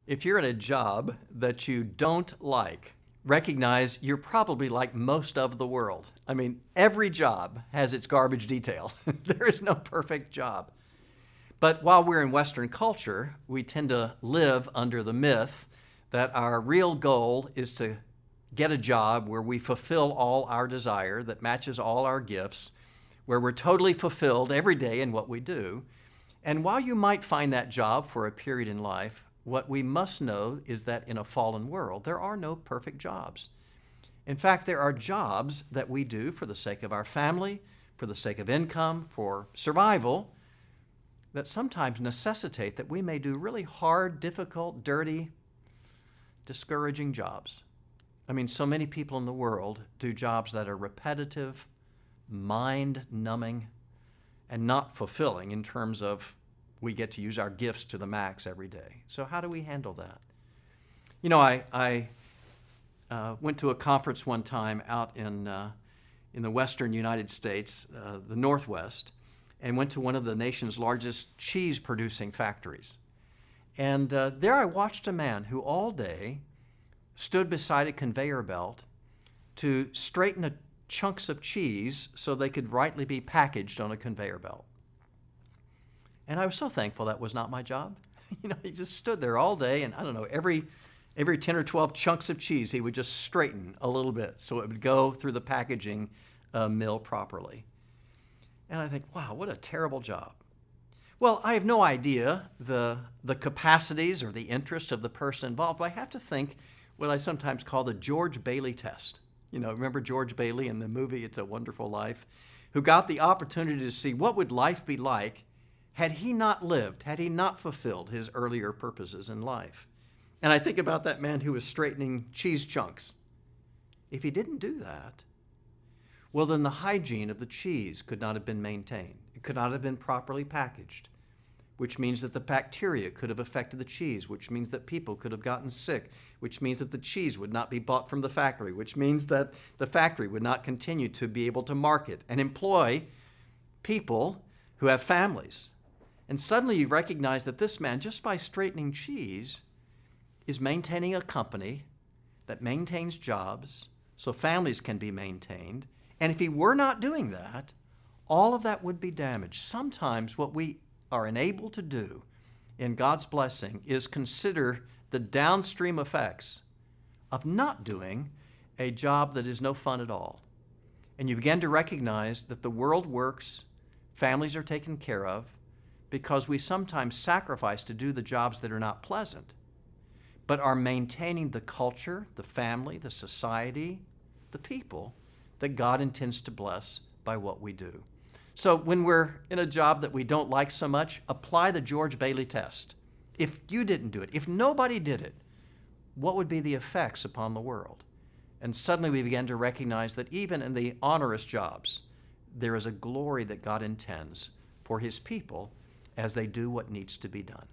If you're in a job that you don't like, recognize you're probably like most of the world. I mean, every job has its garbage detail. There is no perfect job. But while we're in Western culture, we tend to live under the myth that our real goal is to get a job where we fulfill all our desire, that matches all our gifts, where we're totally fulfilled every day in what we do. And while you might find that job for a period in life, what we must know is that in a fallen world, there are no perfect jobs. In fact, there are jobs that we do for the sake of our family, for the sake of income, for survival, that sometimes necessitate that we may do really hard, difficult, dirty, discouraging jobs. I mean, so many people in the world do jobs that are repetitive, mind-numbing, and not fulfilling in terms of we get to use our gifts to the max every day. So how do we handle that? You know, I went to a conference one time out in the western United States, the Northwest, and went to one of the nation's largest cheese-producing factories. And there I watched a man who all day stood beside a conveyor belt to straighten chunks of cheese so they could rightly be packaged on a conveyor belt. And I was so thankful that was not my job. You know, he just stood there all day, and I don't know, every 10 or 12 chunks of cheese, he would just straighten a little bit so it would go through the packaging mill properly. And I think, wow, what a terrible job. Well, I have no idea the capacities or the interest of the person involved, but I have to think what I sometimes call the George Bailey test. You know, remember George Bailey in the movie It's a Wonderful Life, who got the opportunity to see what would life be like had he not lived, had he not fulfilled his earlier purposes in life. And I think about that man who was straightening cheese chunks. If he didn't do that, well, then the hygiene of the cheese could not have been maintained. It could not have been properly packaged, which means that the bacteria could have affected the cheese, which means that people could have gotten sick, which means that the cheese would not be bought from the factory, which means that the factory would not continue to be able to market and employ people who have families. And suddenly you recognize that this man, just by straightening cheese, is maintaining a company that maintains jobs so families can be maintained. And if he were not doing that, all of that would be damaged. Sometimes what we are enabled to do in God's blessing is consider the downstream effects of not doing a job that is no fun at all. And you begin to recognize that the world works, families are taken care of, because we sometimes sacrifice to do the jobs that are not pleasant, but are maintaining the culture, the family, the society, the people that God intends to bless by what we do. So when we're in a job that we don't like so much, apply the George Bailey test. If you didn't do it, if nobody did it, what would be the effects upon the world? And suddenly we begin to recognize that even in the onerous jobs, there is a glory that God intends for His people as they do what needs to be done.